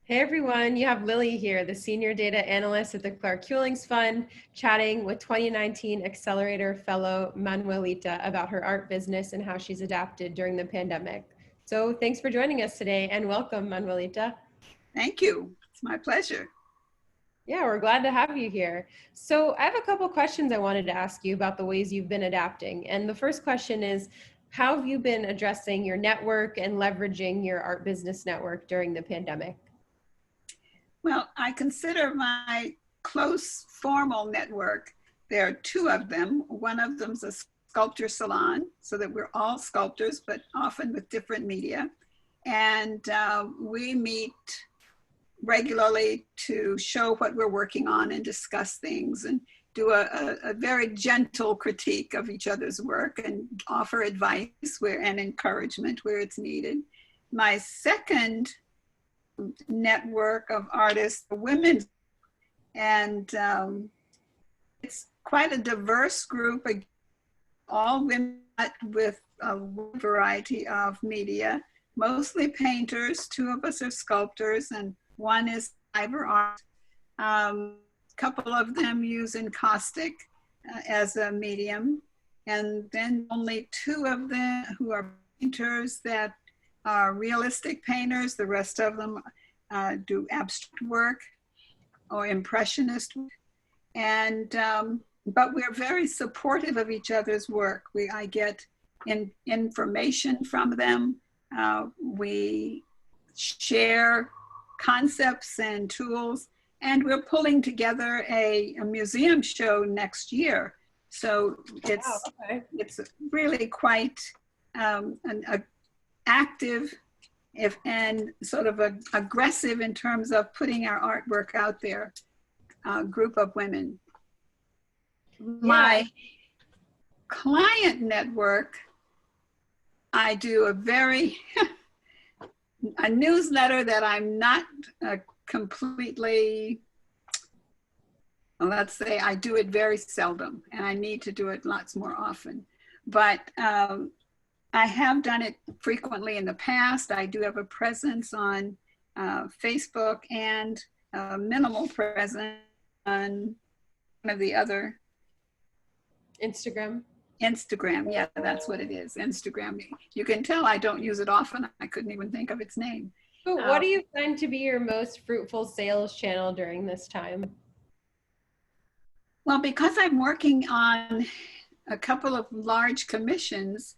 Hey everyone, you have Lily here, the Senior Data Analyst at the Clark Hewlings Fund, chatting with 2019 Accelerator Fellow Manuelita about her art business and how she's adapted during the pandemic. So thanks for joining us today and welcome, Manuelita. Thank you. It's my pleasure. Yeah, we're glad to have you here. So I have a couple questions I wanted to ask you about the ways you've been adapting. And the first question is, how have you been addressing your network and leveraging your art business network during the pandemic? Well, I consider my close formal network. There are two of them. One of them's a sculpture salon, so that we're all sculptors, but often with different media. And we meet regularly to show what we're working on and discuss things and do a very gentle critique of each other's work and offer advice and encouragement where it's needed. My second network of artists, women, and it's quite a diverse group, all women with a variety of media, mostly painters. Two of us are sculptors and one is fiber art. A couple of them use encaustic as a medium, and then only two of them who are painters that are realistic painters. The rest of them do abstract work or impressionist work. And but we're very supportive of each other's work. I get information from them. We share concepts and tools, and we're pulling together a museum show next year. So it's really quite an active and sort of aggressive in terms of putting our artwork out there, group of women. My client network, I do a newsletter that I'm not completely, let's say I do it very seldom, and I need to do it lots more often. But I have done it frequently in the past. I do have a presence on Facebook and minimal presence on one of the other. Instagram, yeah, that's what it is, Instagram. You can tell I don't use it often. I couldn't even think of its name. So what do you find to be your most fruitful sales channel during this time? Well, because I'm working on a couple of large commissions,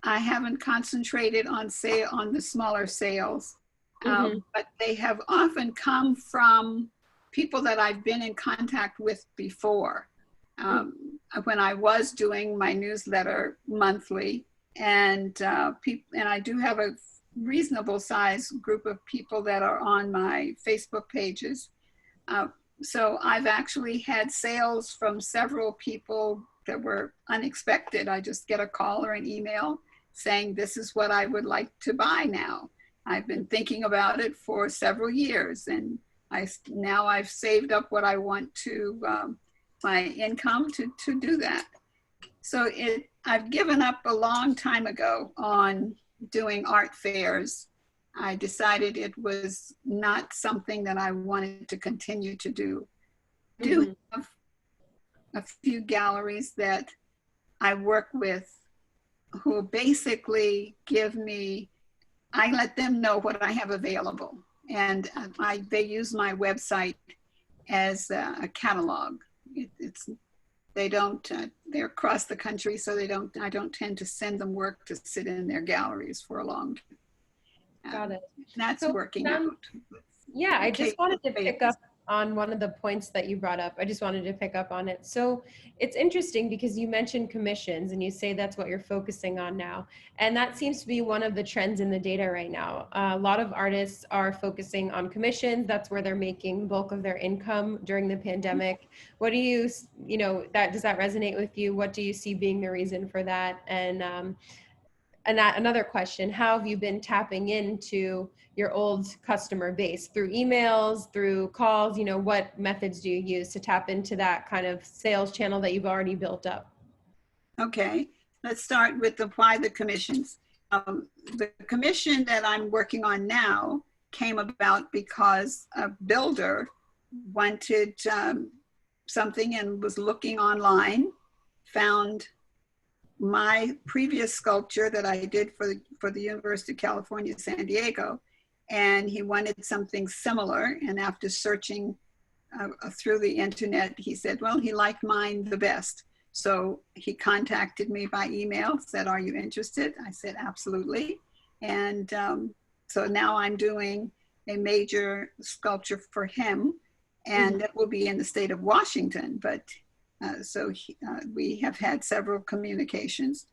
I haven't concentrated on the smaller sales, but they have often come from people that I've been in contact with before. When I was doing my newsletter monthly, and I do have a reasonable size group of people that are on my Facebook pages. So I've actually had sales from several people that were unexpected. I just get a call or an email saying, this is what I would like to buy now. I've been thinking about it for several years, and now I've saved up what I want to, my income to do that. So I've given up a long time ago on doing art fairs. I decided it was not something that I wanted to continue to do. I do have a few galleries that I work with who basically I let them know what I have available. And they use my website as a catalog. They're across the country, so I don't tend to send them work to sit in their galleries for a long time. Got it. That's working out. Yeah, I just wanted to pick up on one of the points that you brought up. I just wanted to pick up on it. So it's interesting because you mentioned commissions and you say that's what you're focusing on now. And that seems to be one of the trends in the data right now. A lot of artists are focusing on commissions. That's where they're making the bulk of their income during the pandemic. What do does that resonate with you? What do you see being the reason for that? And another question, how have you been tapping into your old customer base? Through emails, through calls? What methods do you use to tap into that kind of sales channel that you've already built up? Okay, let's start with why the commissions. The commission that I'm working on now came about because a builder wanted something and was looking online, found my previous sculpture that I did for the University of California, San Diego, and he wanted something similar. And after searching through the internet, he said, well, he liked mine the best. So he contacted me by email, said, are you interested? I said, absolutely. And so now I'm doing a major sculpture for him, and it will be in the state of Washington. But we have had several communications.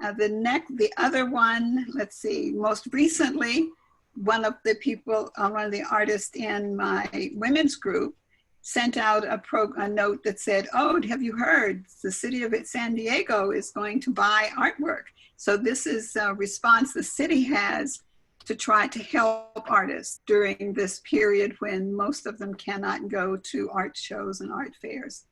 The other one, let's see, most recently, one of the artists in my women's group sent out a note that said, oh, have you heard? The city of San Diego is going to buy artwork. So this is a response the city has to try to help artists during this period when most of them cannot go to art shows and art fairs.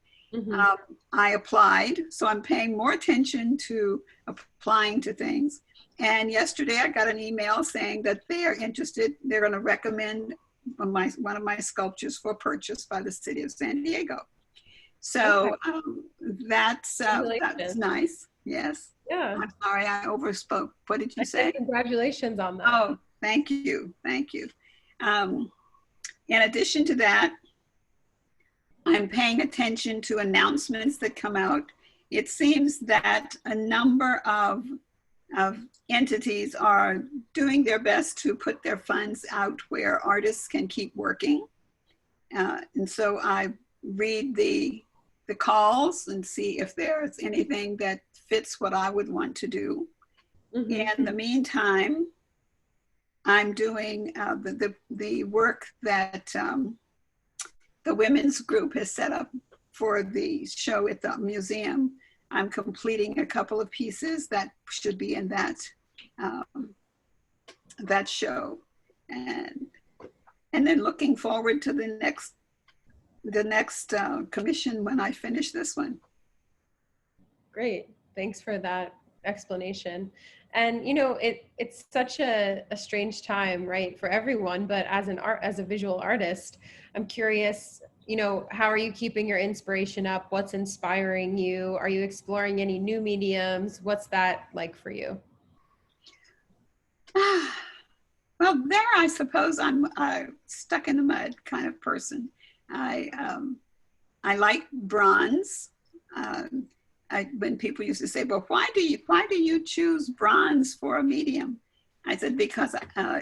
I applied, so I'm paying more attention to applying to things. And yesterday I got an email saying that they are interested. They're going to recommend one of my sculptures for purchase by the city of San Diego. So that's nice. Yes. Yeah. I'm sorry, I overspoke. What did you say? Congratulations on that. Oh, thank you. Thank you. In addition to that, I'm paying attention to announcements that come out. It seems that a number of entities are doing their best to put their funds out where artists can keep working. And so I read the calls and see if there's anything that fits what I would want to do. In the meantime, I'm doing the work that the women's group has set up for the show at the museum. I'm completing a couple of pieces that should be in that that show, and then looking forward to the next commission when I finish this one. Great, thanks for that explanation. And you know, it's such a strange time, right, for everyone. But as a visual artist, I'm curious, you know, how are you keeping your inspiration up? What's inspiring you? Are you exploring any new mediums? What's that like for you? Well, there, I suppose I'm stuck in the mud kind of person. I like bronze. When people used to say, "Well, why do you choose bronze for a medium?" I said, because I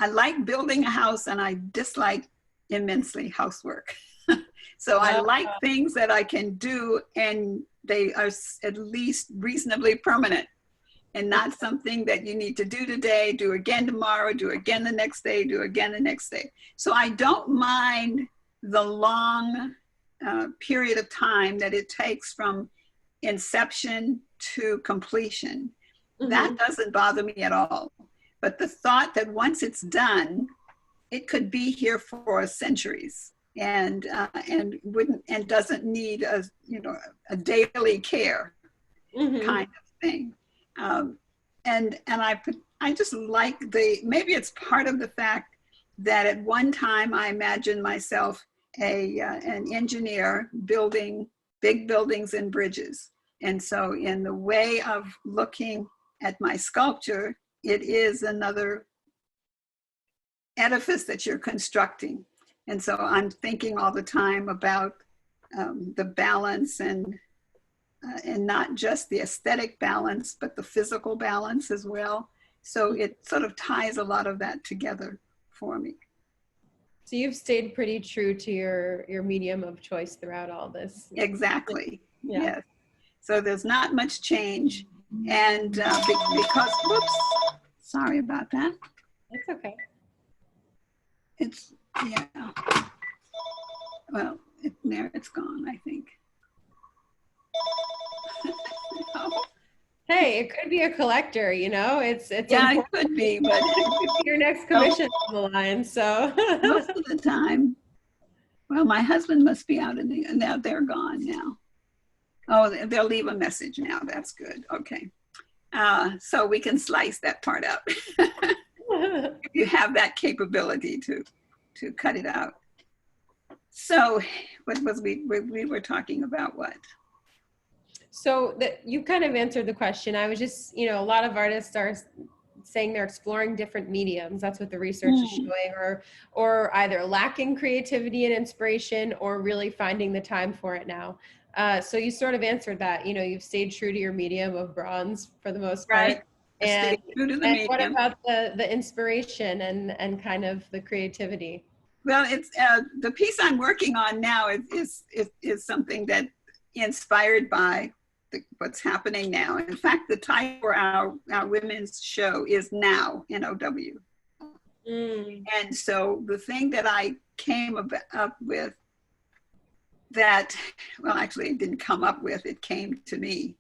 like building a house and I dislike immensely housework. So I like things that I can do and they are at least reasonably permanent, and not something that you need to do today, do again tomorrow, do again the next day, do again the next day. So I don't mind the long period of time that it takes from inception to completion. That doesn't bother me at all. But the thought that once it's done, it could be here for centuries and doesn't need a daily care kind of thing. And I just like maybe it's part of the fact that at one time I imagined myself an engineer building big buildings and bridges. And so in the way of looking at my sculpture, it is another edifice that you're constructing. And so I'm thinking all the time about the balance and not just the aesthetic balance, but the physical balance as well. So it sort of ties a lot of that together for me. So you've stayed pretty true to your medium of choice throughout all this. Exactly. Yeah. Yes. So there's not much change. And because, whoops, sorry about that. That's okay. Yeah. Well, it's gone, I think. No. Hey, it could be a collector, you know, it's yeah, it could be, but it could be your next commission on the line. So most of the time, well, my husband must be out now they're gone now. Oh, they'll leave a message now. That's good. Okay. So we can slice that part out. If you have that capability to cut it out. So what was we were talking about what? So that you kind of answered the question. I was just, you know, a lot of artists are saying they're exploring different mediums. That's what the research is showing, or either lacking creativity and inspiration or really finding the time for it now. So you sort of answered that. You know, you've stayed true to your medium of bronze for the most part. Right. And, true to the and medium. what about the inspiration and kind of the creativity? Well, it's the piece I'm working on now is something that inspired by what's happening now. In fact, the title for our women's show is Now, N-O-W. And so the thing that I came up with that, well, actually it didn't come up with, it came to me,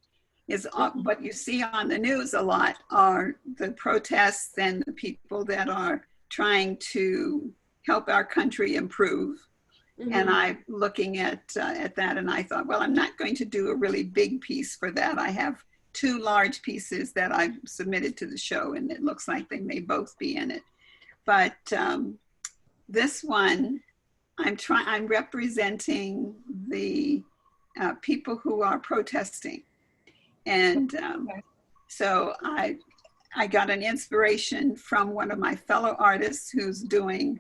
is what you see on the news a lot are the protests and the people that are trying to help our country improve. And I'm looking at that, and I thought, well, I'm not going to do a really big piece for that. I have 2 large pieces that I've submitted to the show, and it looks like they may both be in it. But this one, I'm representing the people who are protesting, and so I got an inspiration from one of my fellow artists who's doing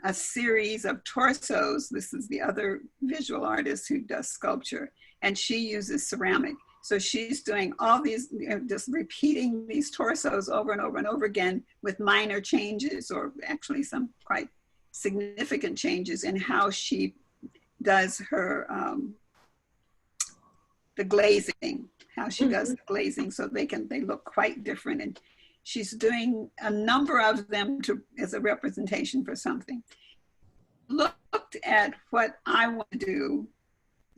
a series of torsos. This is the other visual artist who does sculpture, and she uses ceramic. So she's doing all these, just repeating these torsos over and over and over again with minor changes, or actually some quite significant changes in how she does her, the glazing, how she does the glazing, so they look quite different. And she's doing a number of them as a representation for something. Looked at what I want to do,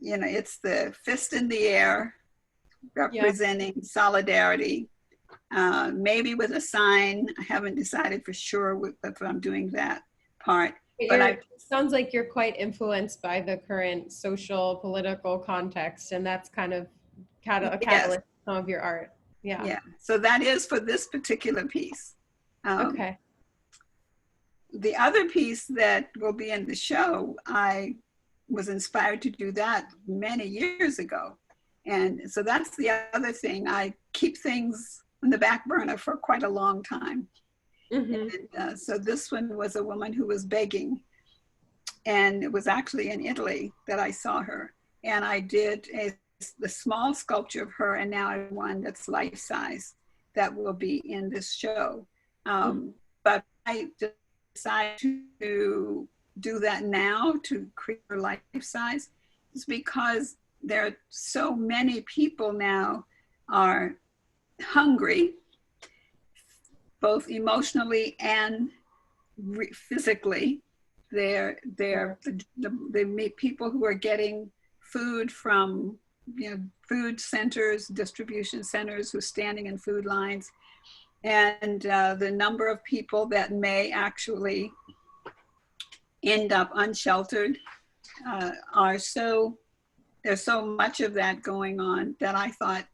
you know, it's the fist in the air, representing solidarity, maybe with a sign. I haven't decided for sure if I'm doing that part. But it sounds like you're quite influenced by the current social, political context, and that's kind of a catalyst for some of your art. Yeah. So that is for this particular piece. Okay. The other piece that will be in the show, I was inspired to do that many years ago. And so that's the other thing. I keep things on the back burner for quite a long time. And, so this one was a woman who was begging. And it was actually in Italy that I saw her. And I did the small sculpture of her, and now I have one that's life-size that will be in this show. But I decided to do that now, to create her life-size, is because there are so many people now are hungry, both emotionally and physically. They're the people who are getting food from, you know, food centers, distribution centers, who are standing in food lines, and the number of people that may actually end up unsheltered there's so much of that going on that I thought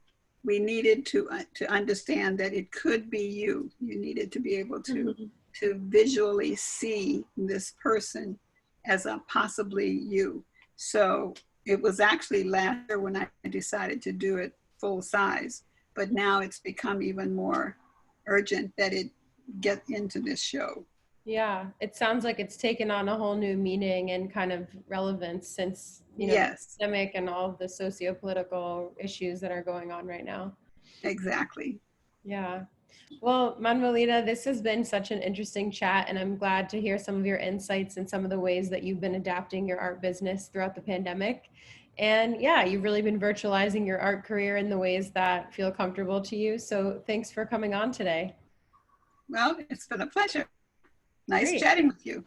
we needed to understand that it could be you. You needed to be able to visually see this person as a possibly you. So it was actually last year when I decided to do it full size, but now it's become even more urgent that it get into this show. Yeah, it sounds like it's taken on a whole new meaning and kind of relevance since, you know, the pandemic and all the socio-political issues that are going on right now. Exactly. Yeah. Well, Manuelita, this has been such an interesting chat, and I'm glad to hear some of your insights and some of the ways that you've been adapting your art business throughout the pandemic. And yeah, you've really been virtualizing your art career in the ways that feel comfortable to you. So thanks for coming on today. Well, it's been a pleasure. Nice Great. chatting with you.